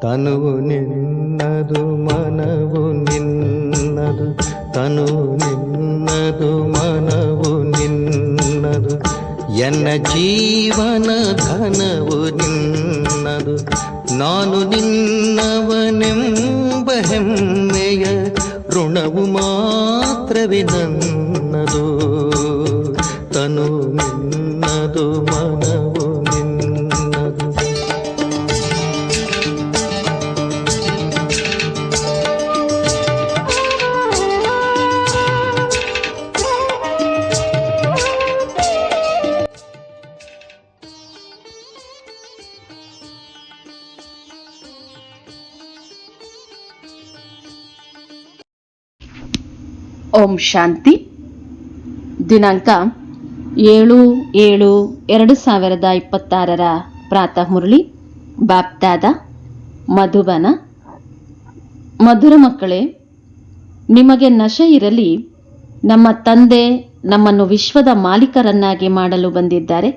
ತನುವು ನಿನ್ನದು ಮನವು ನಿನ್ನದು, ತನುವು ನಿನ್ನದು ಮನವು ನಿನ್ನದು, ಎನ್ನ ಜೀವನ ಧನವು ನಿನ್ನದು. ನಾನು ನಿನ್ನವನೆಂಬ ಹೆಮ್ಮೆಯ ಋಣವು ಮಾತ್ರವೇ ನನ್ನದು. ತನು ನಿನ್ನದು ಮನವು ನಿನ್ನದು. ಓಂ ಶಾಂತಿ. ದಿನಾಂಕ 7/7/2026 ಪ್ರಾತಃ ಮುರಳಿ. ಬಾಪ್ದಾದ ಮಧುಬನ. ಮಧುರ ಮಕ್ಕಳೇ, ನಿಮಗೆ ನಶೆ ಇರಲಿ. ನಮ್ಮ ತಂದೆ ನಮ್ಮನ್ನು ವಿಶ್ವದ ಮಾಲೀಕರನ್ನಾಗಿ ಮಾಡಲು ಬಂದಿದ್ದಾರೆ.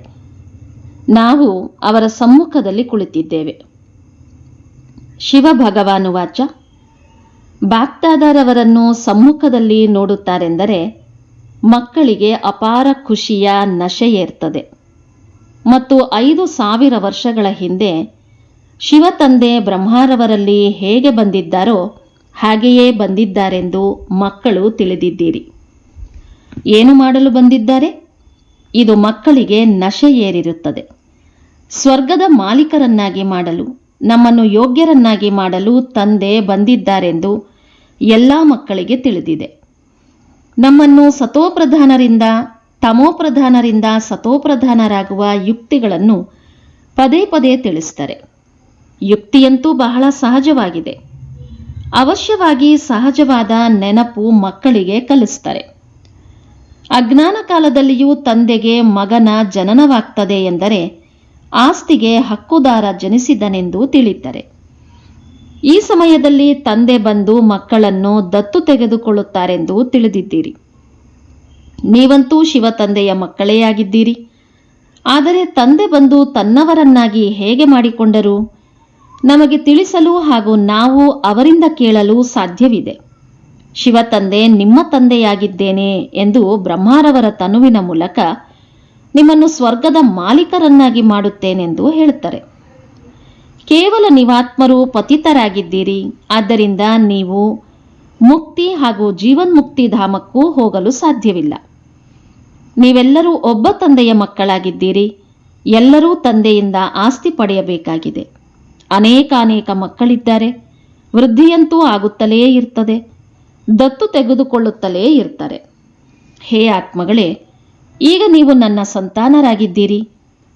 ನಾವು ಅವರ ಸಮ್ಮುಖದಲ್ಲಿ ಕುಳಿತಿದ್ದೇವೆ. ಶಿವ ಭಗವಾನ್ ವಾಚ. ಬಾಪ್ದಾದರವರನ್ನು ಸಮ್ಮುಖದಲ್ಲಿ ನೋಡುತ್ತಾರೆಂದರೆ ಮಕ್ಕಳಿಗೆ ಅಪಾರ ಖುಷಿಯ ನಶೆಯೇರ್ತದೆ. ಮತ್ತು 5000 ವರ್ಷಗಳ ಹಿಂದೆ ಶಿವ ತಂದೆ ಬ್ರಹ್ಮಾರವರಲ್ಲಿ ಹೇಗೆ ಬಂದಿದ್ದಾರೋ ಹಾಗೆಯೇ ಬಂದಿದ್ದಾರೆಂದು ಮಕ್ಕಳು ತಿಳಿದಿದ್ದೀರಿ. ಏನು ಮಾಡಲು ಬಂದಿದ್ದಾರೆ? ಇದು ಮಕ್ಕಳಿಗೆ ನಶೆಯೇರಿರುತ್ತದೆ. ಸ್ವರ್ಗದ ಮಾಲೀಕರನ್ನಾಗಿ ಮಾಡಲು, ನಮ್ಮನ್ನು ಯೋಗ್ಯರನ್ನಾಗಿ ಮಾಡಲು ತಂದೆ ಬಂದಿದ್ದಾರೆಂದು ಎಲ್ಲ ಮಕ್ಕಳಿಗೆ ತಿಳಿದಿದೆ. ನಮ್ಮನ್ನು ಸತೋಪ್ರಧಾನರಿಂದ ತಮೋಪ್ರಧಾನರಿಂದ ಸತೋಪ್ರಧಾನರಾಗುವ ಯುಕ್ತಿಗಳನ್ನು ಪದೇ ಪದೇ ತಿಳಿಸ್ತಾರೆ. ಯುಕ್ತಿಯಂತೂ ಬಹಳ ಸಹಜವಾಗಿದೆ. ಅವಶ್ಯವಾಗಿ ಸಹಜವಾದ ನೆನಪು ಮಕ್ಕಳಿಗೆ ಕಲಿಸ್ತಾರೆ. ಅಜ್ಞಾನ ಕಾಲದಲ್ಲಿಯೂ ತಂದೆಗೆ ಮಗನ ಜನನವಾಗ್ತದೆ ಎಂದರೆ ಆಸ್ತಿಗೆ ಹಕ್ಕುದಾರ ಜನಿಸಿದನೆಂದು ತಿಳಿತಾರೆ. ಈ ಸಮಯದಲ್ಲಿ ತಂದೆ ಬಂದು ಮಕ್ಕಳನ್ನು ದತ್ತು ತೆಗೆದುಕೊಳ್ಳುತ್ತಾರೆಂದು ತಿಳಿದಿದ್ದೀರಿ. ನೀವಂತೂ ಶಿವ ತಂದೆಯ ಮಕ್ಕಳೇ ಆಗಿದ್ದೀರಿ. ಆದರೆ ತಂದೆ ಬಂದು ತನ್ನವರನ್ನಾಗಿ ಹೇಗೆ ಮಾಡಿಕೊಂಡರು? ನಮಗೆ ತಿಳಿಸಲು ಹಾಗೂ ನಾವು ಅವರಿಂದ ಕೇಳಲು ಸಾಧ್ಯವಿದೆ. ಶಿವ ತಂದೆ ನಿಮ್ಮ ತಂದೆಯಾಗಿದ್ದೇನೆ ಎಂದು ಬ್ರಹ್ಮಾರವರ ತನುವಿನ ಮೂಲಕ ನಿಮ್ಮನ್ನು ಸ್ವರ್ಗದ ಮಾಲೀಕರನ್ನಾಗಿ ಮಾಡುತ್ತೇನೆಂದು ಹೇಳುತ್ತಾರೆ. ಕೇವಲ ನೀವಾತ್ಮರು ಪತಿತರಾಗಿದ್ದೀರಿ. ಆದ್ದರಿಂದ ನೀವು ಮುಕ್ತಿ ಹಾಗೂ ಜೀವನ್ಮುಕ್ತಿ ಧಾಮಕ್ಕೂ ಹೋಗಲು ಸಾಧ್ಯವಿಲ್ಲ. ನೀವೆಲ್ಲರೂ ಒಬ್ಬ ತಂದೆಯ ಮಕ್ಕಳಾಗಿದ್ದೀರಿ. ಎಲ್ಲರೂ ತಂದೆಯಿಂದ ಆಸ್ತಿ ಪಡೆಯಬೇಕಾಗಿದೆ. ಅನೇಕ ಮಕ್ಕಳಿದ್ದಾರೆ. ವೃದ್ಧಿಯಂತೂ ಆಗುತ್ತಲೇ ಇರ್ತದೆ. ದತ್ತು ತೆಗೆದುಕೊಳ್ಳುತ್ತಲೇ ಇರ್ತಾರೆ. ಹೇ ಆತ್ಮಗಳೇ, ಈಗ ನೀವು ನನ್ನ ಸಂತಾನರಾಗಿದ್ದೀರಿ.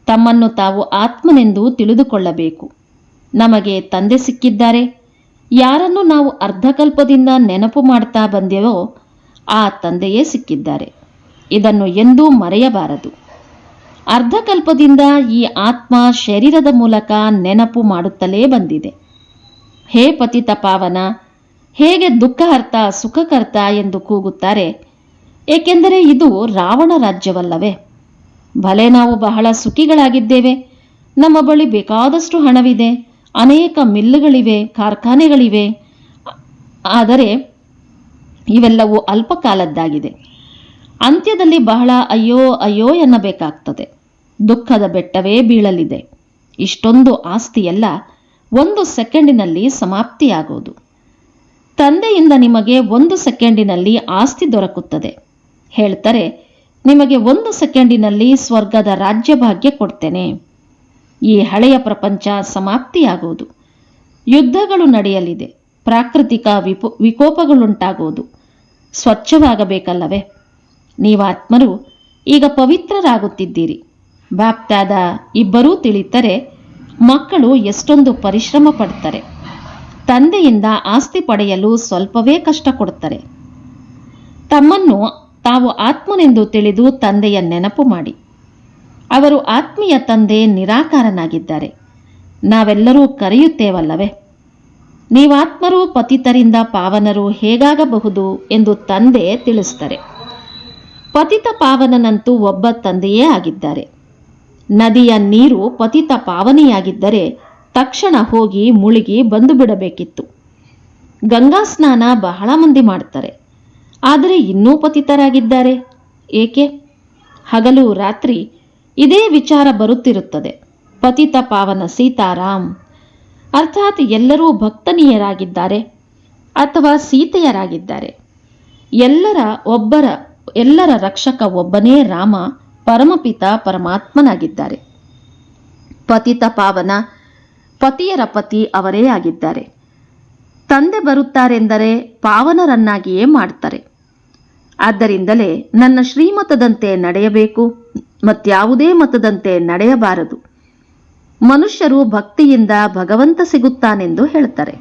ತಮ್ಮನ್ನು ತಾವು ಆತ್ಮನೆಂದು ತಿಳಿದುಕೊಳ್ಳಬೇಕು. ನಮಗೆ ತಂದೆ ಸಿಕ್ಕಿದ್ದಾರೆ. ಯಾರನ್ನು ನಾವು ಅರ್ಧಕಲ್ಪದಿಂದ ನೆನಪು ಮಾಡ್ತಾ ಬಂದೆವೋ ಆ ತಂದೆಯೇ ಸಿಕ್ಕಿದ್ದಾರೆ. ಇದನ್ನು ಎಂದೂ ಮರೆಯಬಾರದು. ಅರ್ಧಕಲ್ಪದಿಂದ ಈ ಆತ್ಮ ಶರೀರದ ಮೂಲಕ ನೆನಪು ಮಾಡುತ್ತಲೇ ಬಂದಿದೆ. ಹೇ ಪತಿತ ಪಾವನ, ಹೇಗೆ ದುಃಖಹರ್ತ ಸುಖಕರ್ತ ಎಂದು ಕೂಗುತ್ತಾರೆ. ಏಕೆಂದರೆ ಇದು ರಾವಣ ರಾಜ್ಯವಲ್ಲವೇ? ಭಲೆ ನಾವು ಬಹಳ ಸುಖಿಗಳಾಗಿದ್ದೇವೆ. ನಮ್ಮ ಬಳಿ ಬೇಕಾದಷ್ಟು ಹಣವಿದೆ. ಅನೇಕ ಮಿಲ್ಲುಗಳಿವೆ, ಕಾರ್ಖಾನೆಗಳಿವೆ. ಆದರೆ ಇವೆಲ್ಲವೂ ಅಲ್ಪಕಾಲದ್ದಾಗಿದೆ. ಅಂತ್ಯದಲ್ಲಿ ಬಹಳ ಅಯ್ಯೋ ಅಯ್ಯೋ ಎನ್ನಬೇಕಾಗ್ತದೆ. ದುಃಖದ ಬೆಟ್ಟವೇ ಬೀಳಲಿದೆ. ಇಷ್ಟೊಂದು ಆಸ್ತಿಯೆಲ್ಲ 1 ಸೆಕೆಂಡಿನಲ್ಲಿ ಸಮಾಪ್ತಿಯಾಗುವುದು. ತಂದೆಯಿಂದ ನಿಮಗೆ 1 ಸೆಕೆಂಡಿನಲ್ಲಿ ಆಸ್ತಿ ದೊರಕುತ್ತದೆ. ಹೇಳ್ತಾರೆ, ನಿಮಗೆ 1 ಸೆಕೆಂಡಿನಲ್ಲಿ ಸ್ವರ್ಗದ ರಾಜ್ಯಭಾಗ್ಯ ಕೊಡ್ತೇನೆ. ಈ ಹಳೆಯ ಪ್ರಪಂಚ ಸಮಾಪ್ತಿಯಾಗುವುದು. ಯುದ್ಧಗಳು ನಡೆಯಲಿದೆ. ಪ್ರಾಕೃತಿಕ ವಿಕೋಪಗಳುಂಟಾಗುವುದು. ಸ್ವಚ್ಛವಾಗಬೇಕಲ್ಲವೇ? ನೀವಾತ್ಮರು ಈಗ ಪವಿತ್ರರಾಗುತ್ತಿದ್ದೀರಿ. ಬಾಪ್ದಾದ ಇಬ್ಬರೂ ತಿಳಿತರೆ ಮಕ್ಕಳು ಎಷ್ಟೊಂದು ಪರಿಶ್ರಮ ಪಡ್ತಾರೆ. ತಂದೆಯಿಂದ ಆಸ್ತಿ ಪಡೆಯಲು ಸ್ವಲ್ಪವೇ ಕಷ್ಟ ಕೊಡ್ತಾರೆ. ತಮ್ಮನ್ನು ತಾವು ಆತ್ಮನೆಂದು ತಿಳಿದು ತಂದೆಯ ನೆನಪು ಮಾಡಿ. ಅವರು ಆತ್ಮೀಯ ತಂದೆ ನಿರಾಕಾರನಾಗಿದ್ದಾರೆ. ನಾವೆಲ್ಲರೂ ಕರೆಯುತ್ತೇವಲ್ಲವೇ? ನೀವಾತ್ಮರು ಪತಿತರಿಂದ ಪಾವನರು ಹೇಗಾಗಬಹುದು ಎಂದು ತಂದೆ ತಿಳಿಸ್ತಾರೆ. ಪತಿತ ಪಾವನನಂತೂ ಒಬ್ಬ ತಂದೆಯೇ ಆಗಿದ್ದಾರೆ. ನದಿಯ ನೀರು ಪತಿತ ಪಾವನೆಯಾಗಿದ್ದರೆ ತಕ್ಷಣ ಹೋಗಿ ಮುಳುಗಿ ಬಂದು ಬಿಡಬೇಕಿತ್ತು. ಗಂಗಾ ಸ್ನಾನ ಬಹಳ ಮಂದಿ ಮಾಡ್ತಾರೆ, ಆದರೆ ಇನ್ನೂ ಪತಿತರಾಗಿದ್ದಾರೆ. ಏಕೆ? ಹಗಲು ರಾತ್ರಿ ಇದೇ ವಿಚಾರ ಬರುತ್ತಿರುತ್ತದೆ. ಪತಿತ ಪಾವನ ಸೀತಾರಾಮ್, ಅರ್ಥಾತ್ ಎಲ್ಲರೂ ಭಕ್ತನೀಯರಾಗಿದ್ದಾರೆ ಅಥವಾ ಸೀತೆಯರಾಗಿದ್ದಾರೆ. ಎಲ್ಲರ ರಕ್ಷಕ ಒಬ್ಬನೇ ರಾಮ, ಪರಮಪಿತ ಪರಮಾತ್ಮನಾಗಿದ್ದಾರೆ. ಪತಿತ ಪಾವನ, ಪತಿಯರ ಪತಿ ಅವರೇ ಆಗಿದ್ದಾರೆ. ತಂದೆ ಬರುತ್ತಾರೆಂದರೆ ಪಾವನರನ್ನಾಗಿಯೇ ಮಾಡ್ತಾರೆ. ಆದ್ದರಿಂದಲೇ ನನ್ನ ಶ್ರೀಮತದಂತೆ ನಡೆಯಬೇಕು, ಮತ್ಯಾವುದೇ ಮತದಂತೆ ನಡೆಯಬಾರದು. ಮನುಷ್ಯರು ಭಕ್ತಿಯಿಂದ ಭಗವಂತ ಸಿಗುತ್ತಾನೆಂದು ಹೇಳ್ತಾರೆ.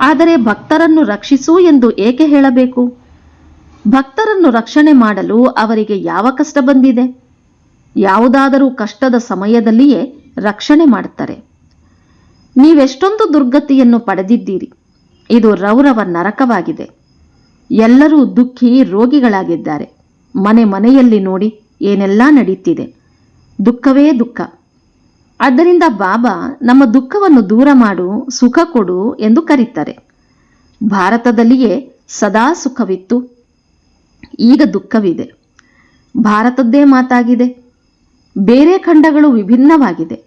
ಆದರೆ ಭಕ್ತರನ್ನು ರಕ್ಷಿಸು ಎಂದು ಏಕೆ ಹೇಳಬೇಕು? ಭಕ್ತರನ್ನು ರಕ್ಷಣೆ ಮಾಡಲು ಅವರಿಗೆ ಯಾವ ಕಷ್ಟ ಬಂದಿದೆ? ಯಾವುದಾದರೂ ಕಷ್ಟದ ಸಮಯದಲ್ಲಿಯೇ ರಕ್ಷಣೆ ಮಾಡುತ್ತಾರೆ. ನೀವೆಷ್ಟೊಂದು ದುರ್ಗತಿಯನ್ನು ಪಡೆದಿದ್ದೀರಿ. ಇದು ರೌರವ ನರಕವಾಗಿದೆ. ಎಲ್ಲರೂ ದುಃಖಿ ರೋಗಿಗಳಾಗಿದ್ದಾರೆ. ಮನೆಯಲ್ಲಿ ನೋಡಿ ಏನೆಲ್ಲ ನಡೀತಿದೆ. ದುಃಖವೇ ದುಃಖ. ಆದ್ದರಿಂದ ಬಾಬಾ ನಮ್ಮ ದುಃಖವನ್ನು ದೂರ ಮಾಡು, ಸುಖ ಕೊಡು ಎಂದು ಕರೀತಾರೆ. ಭಾರತದಲ್ಲಿಯೇ ಸದಾ ಸುಖವಿತ್ತು, ಈಗ ದುಃಖವಿದೆ. ಭಾರತದ್ದೇ ಮಾತಾಗಿದೆ. ಬೇರೆ ಖಂಡಗಳು ವಿಭಿನ್ನವಾಗಿದೆ.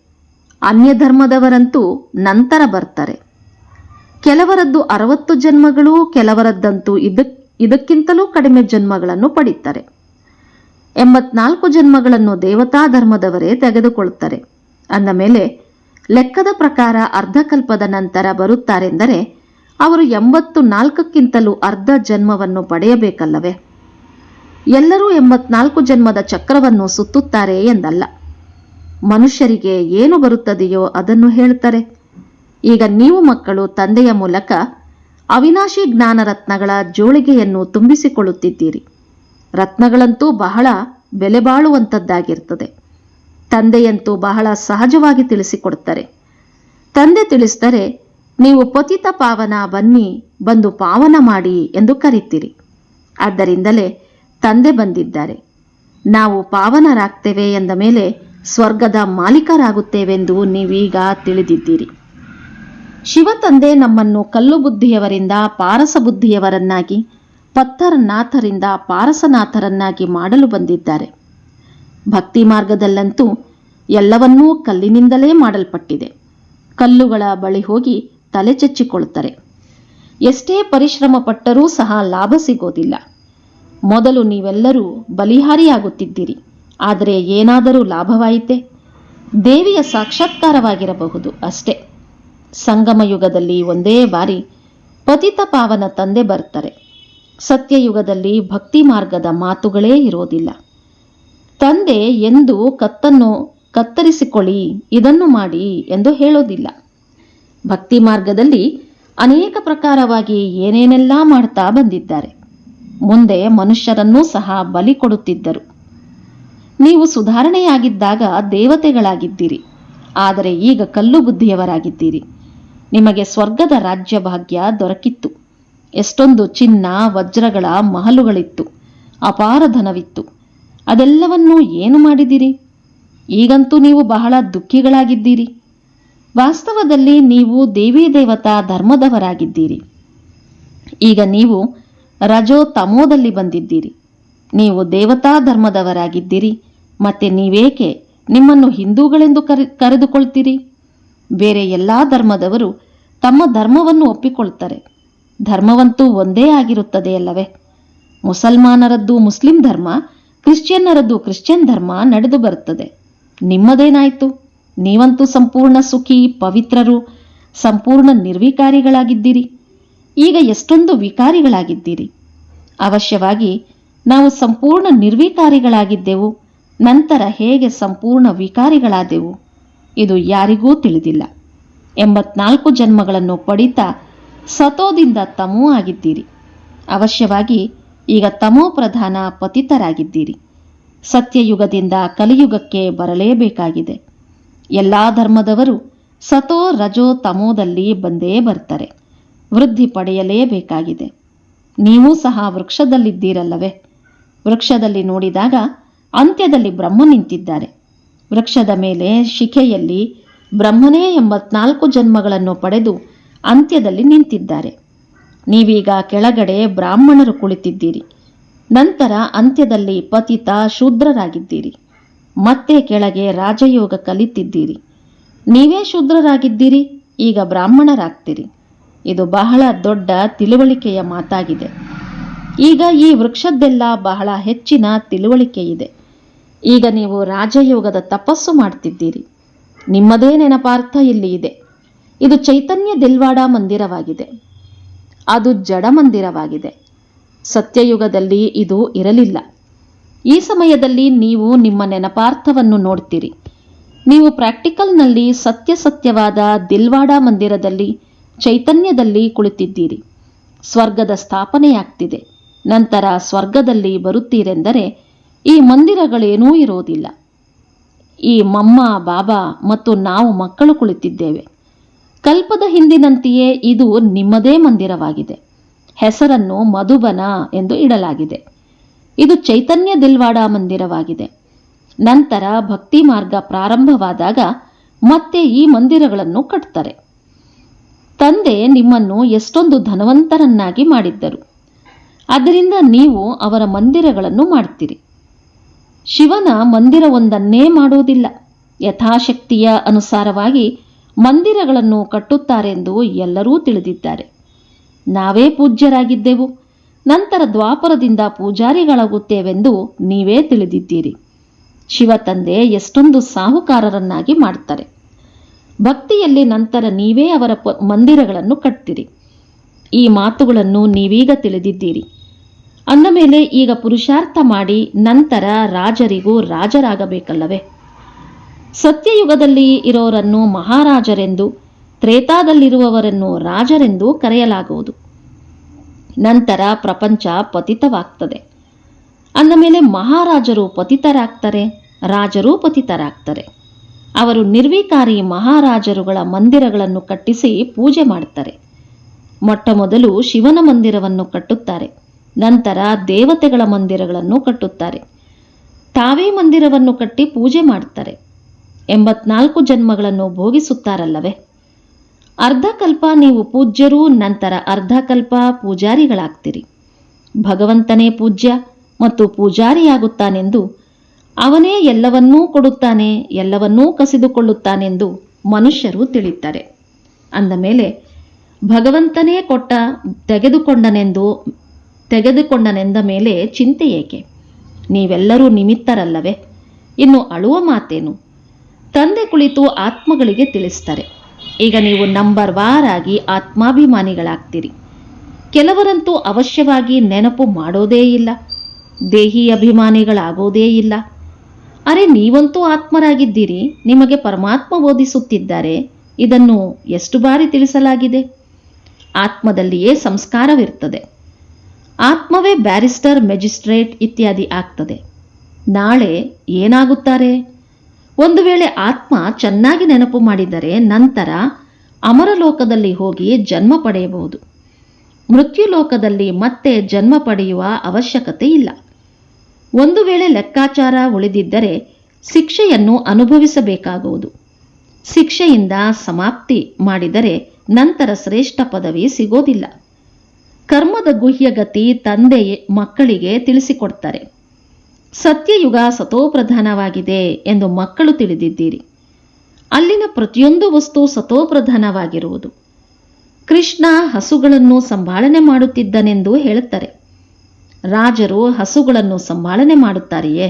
ಅನ್ಯ ಧರ್ಮದವರಂತೂ ನಂತರ ಬರ್ತಾರೆ. ಕೆಲವರದ್ದು 60 ಜನ್ಮಗಳು, ಕೆಲವರದ್ದಂತೂ ಇದಕ್ಕಿಂತಲೂ ಕಡಿಮೆ ಜನ್ಮಗಳನ್ನು ಪಡೀತಾರೆ. 84 ಜನ್ಮಗಳನ್ನು ದೇವತಾ ಧರ್ಮದವರೇ ತೆಗೆದುಕೊಳ್ಳುತ್ತಾರೆ. ಅಂದ ಮೇಲೆ ಲೆಕ್ಕದ ಪ್ರಕಾರ ಅರ್ಧಕಲ್ಪದ ನಂತರ ಬರುತ್ತಾರೆಂದರೆ ಅವರು 84ಕ್ಕಿಂತಲೂ ಅರ್ಧ ಜನ್ಮವನ್ನು ಪಡೆಯಬೇಕಲ್ಲವೇ? ಎಲ್ಲರೂ 84 ಜನ್ಮದ ಚಕ್ರವನ್ನು ಸುತ್ತುತ್ತಾರೆ ಎಂದಲ್ಲ. ಮನುಷ್ಯರಿಗೆ ಏನು ಬರುತ್ತದೆಯೋ ಅದನ್ನು ಹೇಳ್ತಾರೆ. ಈಗ ನೀವು ಮಕ್ಕಳು ತಂದೆಯ ಮೂಲಕ ಅವಿನಾಶಿ ಜ್ಞಾನ ರತ್ನಗಳ ಜೋಳಿಗೆಯನ್ನು ತುಂಬಿಸಿಕೊಳ್ಳುತ್ತಿದ್ದೀರಿ. ರತ್ನಗಳಂತೂ ಬಹಳ ಬೆಲೆ ಬಾಳುವಂಥದ್ದಾಗಿರ್ತದೆ. ತಂದೆಯಂತೂ ಬಹಳ ಸಹಜವಾಗಿ ತಿಳಿಸಿಕೊಡ್ತಾರೆ. ತಂದೆ ತಿಳಿಸಿದರೆ ನೀವು ಪತಿತ ಪಾವನ, ಬನ್ನಿ, ಬಂದು ಪಾವನ ಮಾಡಿ ಎಂದು ಕರೀತೀರಿ. ಆದ್ದರಿಂದಲೇ ತಂದೆ ಬಂದಿದ್ದಾರೆ. ನಾವು ಪಾವನರಾಗ್ತೇವೆ ಎಂದ ಮೇಲೆ ಸ್ವರ್ಗದ ಮಾಲೀಕರಾಗುತ್ತೇವೆಂದು ನೀವೀಗ ತಿಳಿದಿದ್ದೀರಿ. ಶಿವತಂದೆ ನಮ್ಮನ್ನು ಕಲ್ಲು ಬುದ್ಧಿಯವರಿಂದ ಪಾರಸ ಬುದ್ಧಿಯವರನ್ನಾಗಿ, ಪತ್ತರನಾಥರಿಂದ ಪಾರಸನಾಥರನ್ನಾಗಿ ಮಾಡಲು ಬಂದಿದ್ದಾರೆ. ಭಕ್ತಿ ಮಾರ್ಗದಲ್ಲಂತೂ ಎಲ್ಲವನ್ನೂ ಕಲ್ಲಿನಿಂದಲೇ ಮಾಡಲ್ಪಟ್ಟಿದೆ. ಕಲ್ಲುಗಳ ಬಳಿ ಹೋಗಿ ತಲೆ ಚೆಚ್ಚಿಕೊಳ್ಳುತ್ತಾರೆ. ಎಷ್ಟೇ ಪರಿಶ್ರಮ ಪಟ್ಟರೂ ಸಹ ಲಾಭ ಸಿಗೋದಿಲ್ಲ. ಮೊದಲು ನೀವೆಲ್ಲರೂ ಬಲಿಹಾರಿಯಾಗುತ್ತಿದ್ದೀರಿ. ಆದರೆ ಏನಾದರೂ ಲಾಭವಾಯಿತೆ? ದೇವಿಯ ಸಾಕ್ಷಾತ್ಕಾರವಾಗಿರಬಹುದು ಅಷ್ಟೇ. ಸಂಗಮ ಯುಗದಲ್ಲಿ ಒಂದೇ ಬಾರಿ ಪತಿತ ಪಾವನ ತಂದೆ ಬರ್ತಾರೆ. ಸತ್ಯಯುಗದಲ್ಲಿ ಭಕ್ತಿ ಮಾರ್ಗದ ಮಾತುಗಳೇ ಇರೋದಿಲ್ಲ. ತಂದೆ ಎಂದು ಕತ್ತನ್ನು ಕತ್ತರಿಸಿಕೊಳ್ಳಿ, ಇದನ್ನು ಮಾಡಿ ಎಂದು ಹೇಳೋದಿಲ್ಲ. ಭಕ್ತಿ ಮಾರ್ಗದಲ್ಲಿ ಅನೇಕ ಪ್ರಕಾರವಾಗಿ ಏನೇನೆಲ್ಲ ಮಾಡ್ತಾ ಬಂದಿದ್ದಾರೆ. ಮುಂದೆ ಮನುಷ್ಯರನ್ನೂ ಸಹ ಬಲಿ ಕೊಡುತ್ತಿದ್ದರು. ನೀವು ಸುಧಾರಣೆಯಾಗಿದ್ದಾಗ ದೇವತೆಗಳಾಗಿದ್ದೀರಿ. ಆದರೆ ಈಗ ಕಲ್ಲು ಬುದ್ಧಿಯವರಾಗಿದ್ದೀರಿ. ನಿಮಗೆ ಸ್ವರ್ಗದ ರಾಜ್ಯ ಭಾಗ್ಯ ದೊರಕಿತ್ತು. ಎಷ್ಟೊಂದು ಚಿನ್ನ ವಜ್ರಗಳ ಮಹಲುಗಳಿತ್ತು, ಅಪಾರ ಧನವಿತ್ತು. ಅದೆಲ್ಲವನ್ನೂ ಏನು ಮಾಡಿದಿರಿ? ಈಗಂತೂ ನೀವು ಬಹಳ ದುಃಖಿಗಳಾಗಿದ್ದೀರಿ. ವಾಸ್ತವದಲ್ಲಿ ನೀವು ದೇವಿ ದೇವತಾ ಧರ್ಮದವರಾಗಿದ್ದೀರಿ. ಈಗ ನೀವು ರಜೋ ತಮೋದಲ್ಲಿ ಬಂದಿದ್ದೀರಿ. ನೀವು ದೇವತಾ ಧರ್ಮದವರಾಗಿದ್ದೀರಿ. ಮತ್ತೆ ನೀವೇಕೆ ನಿಮ್ಮನ್ನು ಹಿಂದೂಗಳೆಂದು ಕರೆದುಕೊಳ್ತೀರಿ? ಬೇರೆ ಎಲ್ಲ ಧರ್ಮದವರು ತಮ್ಮ ಧರ್ಮವನ್ನು ಒಪ್ಪಿಕೊಳ್ತಾರೆ. ಧರ್ಮವಂತೂ ಒಂದೇ ಆಗಿರುತ್ತದೆಯಲ್ಲವೇ? ಮುಸಲ್ಮಾನರದ್ದು ಮುಸ್ಲಿಂ ಧರ್ಮ, ಕ್ರಿಶ್ಚಿಯನ್ನರದ್ದು ಕ್ರಿಶ್ಚಿಯನ್ ಧರ್ಮ ನಡೆದು ಬರುತ್ತದೆ. ನಿಮ್ಮದೇನಾಯಿತು? ನೀವಂತೂ ಸಂಪೂರ್ಣ ಸುಖಿ, ಪವಿತ್ರರು, ಸಂಪೂರ್ಣ ನಿರ್ವಿಕಾರಿಗಳಾಗಿದ್ದೀರಿ. ಈಗ ಎಷ್ಟೊಂದು ವಿಕಾರಿಗಳಾಗಿದ್ದೀರಿ. ಅವಶ್ಯವಾಗಿ ನಾವು ಸಂಪೂರ್ಣ ನಿರ್ವಿಕಾರಿಗಳಾಗಿದ್ದೆವು, ನಂತರ ಹೇಗೆ ಸಂಪೂರ್ಣ ವಿಕಾರಿಗಳಾದೆವು ಇದು ಯಾರಿಗೂ ತಿಳಿದಿಲ್ಲ. 84 ಜನ್ಮಗಳನ್ನು ಪಡಿತಾ ಸತೋದಿಂದ ತಮೋ ಆಗಿದ್ದೀರಿ. ಅವಶ್ಯವಾಗಿ ಈಗ ತಮೋ ಪ್ರಧಾನ ಪತಿತರಾಗಿದ್ದೀರಿ. ಸತ್ಯಯುಗದಿಂದ ಕಲಿಯುಗಕ್ಕೆ ಬರಲೇಬೇಕಾಗಿದೆ. ಎಲ್ಲ ಧರ್ಮದವರು ಸತೋ ರಜೋ ತಮೋದಲ್ಲಿ ಬಂದೇ ಬರ್ತಾರೆ. ವೃದ್ಧಿ ಪಡೆಯಲೇಬೇಕಾಗಿದೆ. ನೀವೂ ಸಹ ವೃಕ್ಷದಲ್ಲಿದ್ದೀರಲ್ಲವೇ? ವೃಕ್ಷದಲ್ಲಿ ನೋಡಿದಾಗ ಅಂತ್ಯದಲ್ಲಿ ಬ್ರಹ್ಮ ನಿಂತಿದ್ದಾರೆ. ವೃಕ್ಷದ ಮೇಲೆ ಶಿಖೆಯಲ್ಲಿ ಬ್ರಹ್ಮನೇ 84 ಜನ್ಮಗಳನ್ನು ಪಡೆದು ಅಂತ್ಯದಲ್ಲಿ ನಿಂತಿದ್ದಾರೆ. ನೀವೀಗ ಕೆಳಗಡೆ ಬ್ರಾಹ್ಮಣರು ಕುಳಿತಿದ್ದೀರಿ. ನಂತರ ಅಂತ್ಯದಲ್ಲಿ ಪತಿತ ಶೂದ್ರರಾಗಿದ್ದೀರಿ. ಮತ್ತೆ ಕೆಳಗೆ ರಾಜಯೋಗ ಕಲಿತಿದ್ದೀರಿ. ನೀವೇ ಶೂದ್ರರಾಗಿದ್ದೀರಿ, ಈಗ ಬ್ರಾಹ್ಮಣರಾಗ್ತೀರಿ. ಇದು ಬಹಳ ದೊಡ್ಡ ತಿಳುವಳಿಕೆಯ ಮಾತಾಗಿದೆ. ಈಗ ಈ ವೃಕ್ಷದ್ದೆಲ್ಲ ಬಹಳ ಹೆಚ್ಚಿನ ತಿಳುವಳಿಕೆ ಇದೆ. ಈಗ ನೀವು ರಾಜಯೋಗದ ತಪಸ್ಸು ಮಾಡ್ತಿದ್ದೀರಿ. ನಿಮ್ಮದೇ ನೆನಪಾರ್ಥ ಇಲ್ಲಿ ಇದೆ. ಇದು ಚೈತನ್ಯ ದಿಲ್ವಾಡ ಮಂದಿರವಾಗಿದೆ. ಅದು ಜಡ ಮಂದಿರವಾಗಿದೆ. ಸತ್ಯಯುಗದಲ್ಲಿ ಇದು ಇರಲಿಲ್ಲ. ಈ ಸಮಯದಲ್ಲಿ ನೀವು ನಿಮ್ಮ ನೆನಪಾರ್ಥವನ್ನು ನೋಡ್ತೀರಿ. ನೀವು ಪ್ರಾಕ್ಟಿಕಲ್ನಲ್ಲಿ ಸತ್ಯವಾದ ದಿಲ್ವಾಡ ಮಂದಿರದಲ್ಲಿ ಚೈತನ್ಯದಲ್ಲಿ ಕುಳಿತಿದ್ದೀರಿ. ಸ್ವರ್ಗದ ಸ್ಥಾಪನೆಯಾಗ್ತಿದೆ. ನಂತರ ಸ್ವರ್ಗದಲ್ಲಿ ಬರುತ್ತೀರೆಂದರೆ ಈ ಮಂದಿರಗಳೇನೂ ಇರೋದಿಲ್ಲ. ಈ ಮಮ್ಮ, ಬಾಬಾ ಮತ್ತು ನಾವು ಮಕ್ಕಳು ಕುಳಿತಿದ್ದೇವೆ. ಕಲ್ಪದ ಹಿಂದಿನಂತೆಯೇ ಇದು ನಿಮ್ಮದೇ ಮಂದಿರವಾಗಿದೆ. ಹೆಸರನ್ನು ಮಧುಬನ ಎಂದು ಇಡಲಾಗಿದೆ. ಇದು ಚೈತನ್ಯ ದಿಲ್ವಾಡ ಮಂದಿರವಾಗಿದೆ. ನಂತರ ಭಕ್ತಿ ಮಾರ್ಗ ಪ್ರಾರಂಭವಾದಾಗ ಮತ್ತೆ ಈ ಮಂದಿರಗಳನ್ನು ಕಟ್ತಾರೆ. ತಂದೆ ನಿಮ್ಮನ್ನು ಎಷ್ಟೊಂದು ಧನವಂತರನ್ನಾಗಿ ಮಾಡಿದ್ದರು. ಅದರಿಂದ ನೀವು ಅವರ ಮಂದಿರಗಳನ್ನು ಮಾಡ್ತೀರಿ. ಶಿವನ ಮಂದಿರವೊಂದನ್ನೇ ಮಾಡುವುದಿಲ್ಲ. ಯಥಾಶಕ್ತಿಯ ಅನುಸಾರವಾಗಿ ಮಂದಿರಗಳನ್ನು ಕಟ್ಟುತ್ತಾರೆಂದು ಎಲ್ಲರೂ ತಿಳಿದಿದ್ದಾರೆ. ನಾವೇ ಪೂಜ್ಯರಾಗಿದ್ದೆವು. ನಂತರ ದ್ವಾಪರದಿಂದ ಪೂಜಾರಿಗಳಾಗುತ್ತೇವೆಂದು ನೀವೇ ತಿಳಿದಿದ್ದೀರಿ. ಶಿವ ತಂದೆ ಎಷ್ಟೊಂದು ಸಾಹುಕಾರರನ್ನಾಗಿ ಮಾಡ್ತಾರೆ. ಭಕ್ತಿಯಲ್ಲಿ ನಂತರ ನೀವೇ ಅವರ ಮಂದಿರಗಳನ್ನು ಕಟ್ತೀರಿ. ಈ ಮಾತುಗಳನ್ನು ನೀವೀಗ ತಿಳಿದಿದ್ದೀರಿ. ಅಂದ ಮೇಲೆ ಈಗ ಪುರುಷಾರ್ಥ ಮಾಡಿ ನಂತರ ರಾಜರಿಗೂ ರಾಜರಾಗಬೇಕಲ್ಲವೇ? ಸತ್ಯಯುಗದಲ್ಲಿ ಇರೋರನ್ನು ಮಹಾರಾಜರೆಂದು, ತ್ರೇತಾದಲ್ಲಿರುವವರನ್ನು ರಾಜರೆಂದು ಕರೆಯಲಾಗುವುದು. ನಂತರ ಪ್ರಪಂಚ ಪತಿತವಾಗ್ತದೆ. ಅಂದ ಮೇಲೆ ಮಹಾರಾಜರು ಪತಿತರಾಗ್ತಾರೆ, ರಾಜರೂ ಪತಿತರಾಗ್ತಾರೆ. ಅವರು ನಿರ್ವಿಕಾರಿ ಮಹಾರಾಜರುಗಳ ಮಂದಿರಗಳನ್ನು ಕಟ್ಟಿಸಿ ಪೂಜೆ ಮಾಡ್ತಾರೆ. ಮೊಟ್ಟ ಮೊದಲು ಶಿವನ ಮಂದಿರವನ್ನು ಕಟ್ಟುತ್ತಾರೆ. ನಂತರ ದೇವತೆಗಳ ಮಂದಿರಗಳನ್ನು ಕಟ್ಟುತ್ತಾರೆ. ತಾವೇ ಮಂದಿರವನ್ನು ಕಟ್ಟಿ ಪೂಜೆ ಮಾಡ್ತಾರೆ. 84 ಜನ್ಮಗಳನ್ನು ಭೋಗಿಸುತ್ತಾರಲ್ಲವೇ? ಅರ್ಧಕಲ್ಪ ನೀವು ಪೂಜ್ಯರು, ನಂತರ ಅರ್ಧಕಲ್ಪ ಪೂಜಾರಿಗಳಾಗ್ತೀರಿ. ಭಗವಂತನೇ ಪೂಜ್ಯ ಮತ್ತು ಪೂಜಾರಿಯಾಗುತ್ತಾನೆಂದು, ಅವನೇ ಎಲ್ಲವನ್ನೂ ಕೊಡುತ್ತಾನೆ, ಎಲ್ಲವನ್ನೂ ಕಸಿದುಕೊಳ್ಳುತ್ತಾನೆಂದು ಮನುಷ್ಯರು ತಿಳಿತಾರೆ. ಅಂದ ಮೇಲೆ ಭಗವಂತನೇ ಕೊಟ್ಟ ತೆಗೆದುಕೊಂಡನೆಂದ ಮೇಲೆ ಚಿಂತೆ ಏಕೆ? ನೀವೆಲ್ಲರೂ ನಿಮಿತ್ತರಲ್ಲವೇ? ಇನ್ನು ಅಳುವ ಮಾತೇನು? ತಂದೆ ಕುಳಿತು ಆತ್ಮಗಳಿಗೆ ತಿಳಿಸ್ತಾರೆ. ಈಗ ನೀವು ನಂಬರ್ ವಾರಾಗಿ ಆತ್ಮಾಭಿಮಾನಿಗಳಾಗ್ತೀರಿ. ಕೆಲವರಂತೂ ಅವಶ್ಯವಾಗಿ ನೆನಪು ಮಾಡೋದೇ ಇಲ್ಲ, ದೇಹಿ ಅಭಿಮಾನಿಗಳಾಗೋದೇ ಇಲ್ಲ. ಅರೆ, ನೀವಂತೂ ಆತ್ಮರಾಗಿದ್ದೀರಿ, ನಿಮಗೆ ಪರಮಾತ್ಮ ಬೋಧಿಸುತ್ತಿದ್ದಾರೆ. ಇದನ್ನು ಎಷ್ಟು ಬಾರಿ ತಿಳಿಸಲಾಗಿದೆ? ಆತ್ಮದಲ್ಲಿಯೇ ಸಂಸ್ಕಾರವಿರ್ತದೆ. ಆತ್ಮವೇ ಬ್ಯಾರಿಸ್ಟರ್, ಮೆಜಿಸ್ಟ್ರೇಟ್ ಇತ್ಯಾದಿ ಆಗ್ತದೆ. ನಾಳೆ ಏನಾಗುತ್ತಾರೆ? ಒಂದು ವೇಳೆ ಆತ್ಮ ಚೆನ್ನಾಗಿ ನೆನಪು ಮಾಡಿದರೆ ನಂತರ ಅಮರಲೋಕದಲ್ಲಿ ಹೋಗಿ ಜನ್ಮ ಪಡೆಯಬಹುದು. ಮೃತ್ಯುಲೋಕದಲ್ಲಿ ಮತ್ತೆ ಜನ್ಮ ಪಡೆಯುವ ಅವಶ್ಯಕತೆ ಇಲ್ಲ. ಒಂದು ವೇಳೆ ಲೆಕ್ಕಾಚಾರ ಉಳಿದಿದ್ದರೆ ಶಿಕ್ಷೆಯನ್ನು ಅನುಭವಿಸಬೇಕಾಗುವುದು. ಶಿಕ್ಷೆಯಿಂದ ಸಮಾಪ್ತಿ ಮಾಡಿದರೆ ನಂತರ ಶ್ರೇಷ್ಠ ಪದವಿ ಸಿಗೋದಿಲ್ಲ. ಕರ್ಮದ ಗುಹ್ಯಗತಿ ತಂದೆ ಮಕ್ಕಳಿಗೆ ತಿಳಿಸಿಕೊಡ್ತಾರೆ. ಸತ್ಯಯುಗ ಸತೋಪ್ರಧಾನವಾಗಿದೆ ಎಂದು ಮಕ್ಕಳು ತಿಳಿದಿದ್ದೀರಿ. ಅಲ್ಲಿನ ಪ್ರತಿಯೊಂದು ವಸ್ತು ಸತೋಪ್ರಧಾನವಾಗಿರುವುದು. ಕೃಷ್ಣ ಹಸುಗಳನ್ನು ಸಂಭಾಳನೆ ಮಾಡುತ್ತಿದ್ದನೆಂದು ಹೇಳುತ್ತಾರೆ. ರಾಜರು ಹಸುಗಳನ್ನು ಸಂಭಾಳನೆ ಮಾಡುತ್ತಾರೆಯೇ?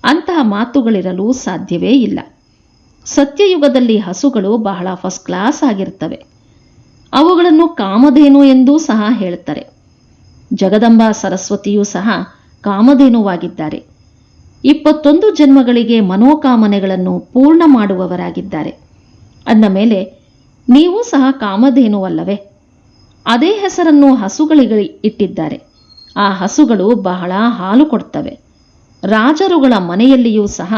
ಅಂತಹ ಮಾತುಗಳಿರಲು ಸಾಧ್ಯವೇ ಇಲ್ಲ. ಸತ್ಯಯುಗದಲ್ಲಿ ಹಸುಗಳು ಬಹಳ ಫಸ್ಟ್ ಕ್ಲಾಸ್ ಆಗಿರ್ತವೆ. ಅವುಗಳನ್ನು ಕಾಮಧೇನು ಎಂದೂ ಸಹ ಹೇಳುತ್ತಾರೆ. ಜಗದಂಬಾ ಸರಸ್ವತಿಯೂ ಸಹ ಕಾಮಧೇನುವಾಗಿದ್ದಾರೆ. 21 ಜನ್ಮಗಳಿಗೆ ಮನೋಕಾಮನೆಗಳನ್ನು ಪೂರ್ಣ ಮಾಡುವವರಾಗಿದ್ದಾರೆ. ಅಂದ ಮೇಲೆ ನೀವು ಸಹ ಕಾಮಧೇನುವಲ್ಲವೇ? ಅದೇ ಹೆಸರನ್ನು ಹಸುಗಳಿಗೆ ಇಟ್ಟಿದ್ದಾರೆ. ಆ ಹಸುಗಳು ಬಹಳ ಹಾಲು ಕೊಡ್ತವೆ. ರಾಜರುಗಳ ಮನೆಯಲ್ಲಿಯೂ ಸಹ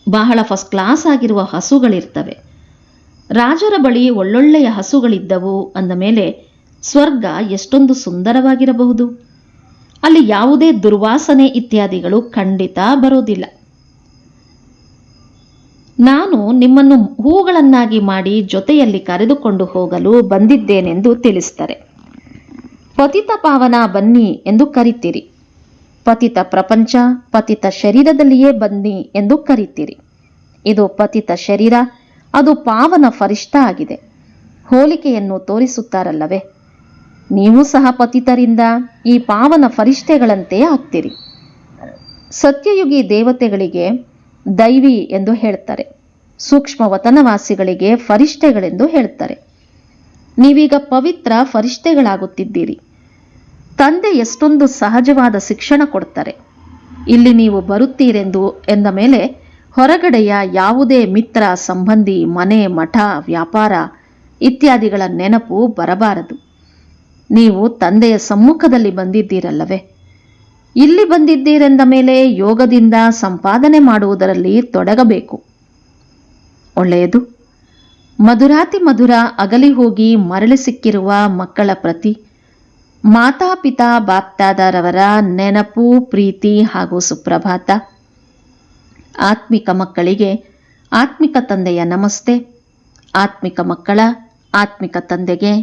ಬಹಳ ಫಸ್ಟ್ ಕ್ಲಾಸ್ ಆಗಿರುವ ಹಸುಗಳಿರ್ತವೆ. ರಾಜರ ಬಳಿ ಒಳ್ಳೊಳ್ಳೆಯ ಹಸುಗಳಿದ್ದವು ಅಂದ ಮೇಲೆ ಸ್ವರ್ಗ ಎಷ್ಟೊಂದು ಸುಂದರವಾಗಿರಬಹುದು. ಅಲ್ಲಿ ಯಾವುದೇ ದುರ್ವಾಸನೆ ಇತ್ಯಾದಿಗಳು ಖಂಡಿತ ಬರೋದಿಲ್ಲ. ನಾನು ನಿಮ್ಮನ್ನು ಹೂಗಳನ್ನಾಗಿ ಮಾಡಿ ಜೊತೆಯಲ್ಲಿ ಕರೆದುಕೊಂಡು ಹೋಗಲು ಬಂದಿದ್ದೇನೆಂದು ತಿಳಿಸ್ತಾರೆ. ಪತಿತ ಪಾವನ ಬನ್ನಿ ಎಂದು ಕರಿತೀರಿ. ಪತಿತ ಪ್ರಪಂಚ ಪತಿತ ಶರೀರದಲ್ಲಿಯೇ ಬನ್ನಿ ಎಂದು ಕರಿತೀರಿ. ಇದು ಪತಿತ ಶರೀರ, ಅದು ಪಾವನ ಫರಿಷ್ಠ ಆಗಿದೆ. ಹೋಲಿಕೆಯನ್ನು ತೋರಿಸುತ್ತಾರಲ್ಲವೇ? ನೀವು ಸಹ ಪತಿತರಿಂದ ಈ ಪಾವನ ಫರಿಷ್ಠೆಗಳಂತೆ ಆಗ್ತೀರಿ. ಸತ್ಯಯುಗಿ ದೇವತೆಗಳಿಗೆ ದೈವಿ ಎಂದು ಹೇಳ್ತಾರೆ, ಸೂಕ್ಷ್ಮ ವತನವಾಸಿಗಳಿಗೆ ಫರಿಷ್ಠೆಗಳೆಂದು ಹೇಳ್ತಾರೆ. ನೀವೀಗ ಪವಿತ್ರ ಫರಿಷ್ಠೆಗಳಾಗುತ್ತಿದ್ದೀರಿ. ತಂದೆ ಎಷ್ಟೊಂದು ಸಹಜವಾದ ಶಿಕ್ಷಣ ಕೊಡ್ತಾರೆ. ಇಲ್ಲಿ ನೀವು ಬರುತ್ತೀರೆಂದು ಎಂದ ಮೇಲೆ ಹೊರಗಡೆಯ ಯಾವುದೇ ಮಿತ್ರ, ಸಂಬಂಧಿ, ಮನೆ, ಮಠ, ವ್ಯಾಪಾರ ಇತ್ಯಾದಿಗಳ ನೆನಪು ಬರಬಾರದು. ನೀವು ತಂದೆಯ ಸಮ್ಮುಖದಲ್ಲಿ ಬಂದಿದ್ದೀರಲ್ಲವೇ? ಇಲ್ಲಿ ಬಂದಿದ್ದೀರೆಂದ ಮೇಲೆ ಯೋಗದಿಂದ ಸಂಪಾದನೆ ಮಾಡುವುದರಲ್ಲಿ ತೊಡಗಬೇಕು. ಒಳ್ಳೆಯದು. ಮಧುರಾತಿ ಮಧುರ ಅಗಲಿ ಹೋಗಿ ಮರಳಿ ಸಿಕ್ಕಿರುವ ಮಕ್ಕಳ ಪ್ರತಿ ಮಾತಾಪಿತಾ ಬಾಪ್ದಾದರವರ ನೆನಪು, ಪ್ರೀತಿ ಹಾಗೂ ಸುಪ್ರಭಾತ. ಆತ್ಮಿಕ ಮಕ್ಕಳಿಗೆ ಆತ್ಮಿಕ ತಂದೆಯ ನಮಸ್ತೆ. ಆತ್ಮಿಕ ಮಕ್ಕಳ ಆತ್ಮಿಕ ತಂದೆಗೆ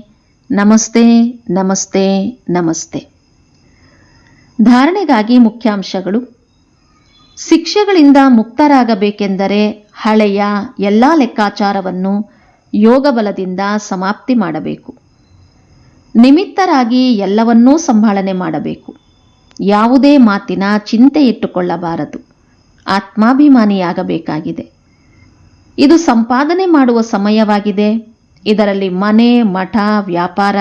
ನಮಸ್ತೆ, ನಮಸ್ತೆ, ನಮಸ್ತೆ. ಧಾರಣೆಗಾಗಿ ಮುಖ್ಯಾಂಶಗಳು. ಶಿಕ್ಷೆಗಳಿಂದ ಮುಕ್ತರಾಗಬೇಕೆಂದರೆ ಹಳೆಯ ಎಲ್ಲ ಲೆಕ್ಕಾಚಾರವನ್ನು ಯೋಗ ಬಲದಿಂದ ಸಮಾಪ್ತಿ ಮಾಡಬೇಕು. ನಿಮಿತ್ತರಾಗಿ ಎಲ್ಲವನ್ನೂ ಸಂಭಾಳನೆ ಮಾಡಬೇಕು. ಯಾವುದೇ ಮಾತಿನ ಚಿಂತೆ ಇಟ್ಟುಕೊಳ್ಳಬಾರದು. ಆತ್ಮಾಭಿಮಾನಿಯಾಗಬೇಕಾಗಿದೆ. ಇದು ಸಂಪಾದನೆ ಮಾಡುವ ಸಮಯವಾಗಿದೆ. ಇದರಲ್ಲಿ ಮನೆ, ಮಠ, ವ್ಯಾಪಾರ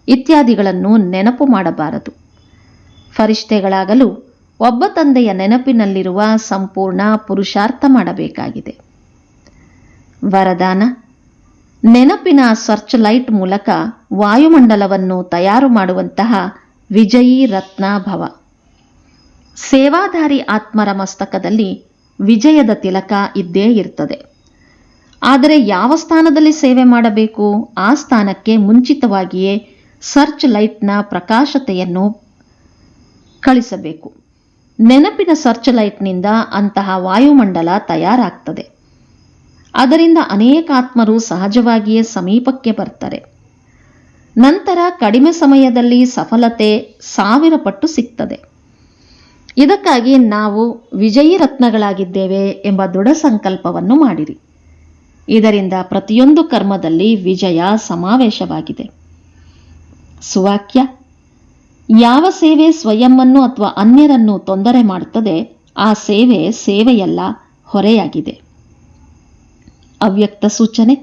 ಇತ್ಯಾದಿಗಳನ್ನು ನೆನಪು ಮಾಡಬಾರದು. ಫರಿಷ್ಠೆಗಳಾಗಲು ಒಬ್ಬ ತಂದೆಯ ನೆನಪಿನಲ್ಲಿರುವ ಸಂಪೂರ್ಣ ಪುರುಷಾರ್ಥ ಮಾಡಬೇಕಾಗಿದೆ. ವರದಾನ: ನೆನಪಿನ ಸರ್ಚ್ ಲೈಟ್ ಮೂಲಕ ವಾಯುಮಂಡಲವನ್ನು ತಯಾರು ಮಾಡುವಂತಹ ವಿಜಯೀ ರತ್ನ ಭವ. ಸೇವಾಧಾರಿ ಆತ್ಮರ ಮಸ್ತಕದಲ್ಲಿ ವಿಜಯದ ತಿಲಕ ಇದ್ದೇ ಇರ್ತದೆ. ಆದರೆ ಯಾವ ಸ್ಥಾನದಲ್ಲಿ ಸೇವೆ ಮಾಡಬೇಕು, ಆ ಸ್ಥಾನಕ್ಕೆ ಮುಂಚಿತವಾಗಿಯೇ ಸರ್ಚ್ ಲೈಟ್ನ ಪ್ರಕಾಶತೆಯನ್ನು ಕಳಿಸಬೇಕು. ನೆನಪಿನ ಸರ್ಚ್ ಲೈಟ್ನಿಂದ ಅಂತಹ ವಾಯುಮಂಡಲ ತಯಾರಾಗ್ತದೆ. ಅದರಿಂದ ಅನೇಕ ಆತ್ಮರು ಸಹಜವಾಗಿಯೇ ಸಮೀಪಕ್ಕೆ ಬರ್ತಾರೆ. ನಂತರ ಕಡಿಮೆ ಸಮಯದಲ್ಲಿ ಸಫಲತೆ 1000 ಪಟ್ಟು ಸಿಗ್ತದೆ. ಇದಕ್ಕಾಗಿ ನಾವು ವಿಜಯೀ ರತ್ನಗಳಾಗಿದ್ದೇವೆ ಎಂಬ ದೃಢ ಸಂಕಲ್ಪವನ್ನು ಮಾಡಿರಿ. ಇದರಿಂದ ಪ್ರತಿಯೊಂದು ಕರ್ಮದಲ್ಲಿ ವಿಜಯ ಸಮಾವೇಶವಾಗಿದೆ. ಸುವಾಕ್ಯ: ಯಾವ ಸೇವೆ ಸ್ವಯಂವನ್ನು ಅಥವಾ ಅನ್ಯರನ್ನು ತೊಂದರೆ ಮಾಡುತ್ತದೆ, ಆ ಸೇವೆಯಲ್ಲ, ಹೊರೆಯಾಗಿದೆ. ಅವ್ಯಕ್ತ ಸೂಚನೆ: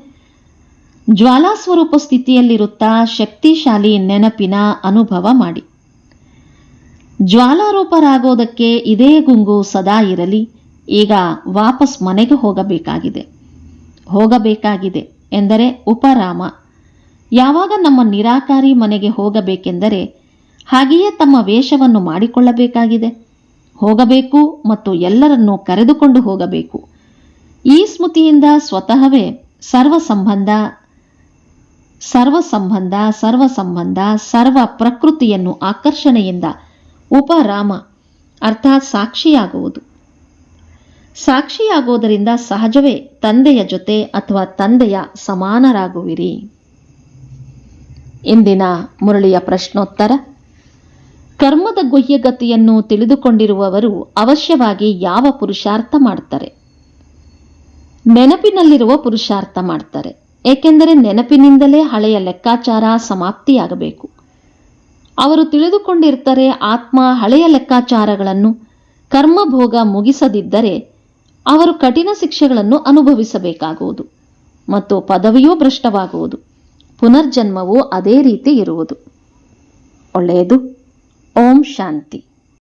ಜ್ವಾಲಾಸ್ವರೂಪ ಸ್ಥಿತಿಯಲ್ಲಿರುತ್ತಾ ಶಕ್ತಿಶಾಲಿ ನೆನಪಿನ ಅನುಭವ ಮಾಡಿ. ಜ್ವಾಲಾರೂಪರಾಗೋದಕ್ಕೆ ಇದೇ ಗುಂಗು ಸದಾ ಇರಲಿ. ಈಗ ವಾಪಸ್ ಮನೆಗೆ ಹೋಗಬೇಕಾಗಿದೆ ಎಂದರೆ ಉಪರಾಮ. ಯಾವಾಗ ನಮ್ಮ ನಿರಾಕಾರಿ ಮನೆಗೆ ಹೋಗಬೇಕೆಂದರೆ ಹಾಗೆಯೇ ತಮ್ಮ ವೇಷವನ್ನು ಮಾಡಿಕೊಳ್ಳಬೇಕಾಗಿದೆ. ಹೋಗಬೇಕು ಮತ್ತು ಎಲ್ಲರನ್ನೂ ಕರೆದುಕೊಂಡು ಹೋಗಬೇಕು. ಈ ಸ್ಮೃತಿಯಿಂದ ಸ್ವತಃವೇ ಸರ್ವ ಪ್ರಕೃತಿಯನ್ನು ಆಕರ್ಷಣೆಯಿಂದ ಉಪರಾಮ ಅರ್ಥಾತ್ ಸಾಕ್ಷಿಯಾಗುವುದರಿಂದ ಸಹಜವೇ ತಂದೆಯ ಜೊತೆ ಅಥವಾ ತಂದೆಯ ಸಮಾನರಾಗುವಿರಿ. ಇಂದಿನ ಮುರಳಿಯ ಪ್ರಶ್ನೋತ್ತರ: ಕರ್ಮದ ಗುಹ್ಯಗತಿಯನ್ನು ತಿಳಿದುಕೊಂಡಿರುವವರು ಅವಶ್ಯವಾಗಿ ಯಾವ ಪುರುಷಾರ್ಥ ಮಾಡ್ತಾರೆ? ನೆನಪಿನಲ್ಲಿರುವ ಪುರುಷಾರ್ಥ ಮಾಡ್ತಾರೆ. ಏಕೆಂದರೆ ನೆನಪಿನಿಂದಲೇ ಹಳೆಯ ಲೆಕ್ಕಾಚಾರ ಸಮಾಪ್ತಿಯಾಗಬೇಕು. ಅವರು ತಿಳಿದುಕೊಂಡಿರ್ತಾರೆ, ಆತ್ಮ ಹಳೆಯ ಲೆಕ್ಕಾಚಾರಗಳನ್ನು ಕರ್ಮಭೋಗ ಮುಗಿಸದಿದ್ದರೆ ಅವರು ಕಠಿಣ ಶಿಕ್ಷೆಗಳನ್ನು ಅನುಭವಿಸಬೇಕಾಗುವುದು ಮತ್ತು ಪದವಿಯೂ ಭ್ರಷ್ಟವಾಗುವುದು. ಪುನರ್ಜನ್ಮವು ಅದೇ ರೀತಿ ಇರುವುದು. ಒಳ್ಳೆಯದು. ಓಂ ಶಾಂತಿ.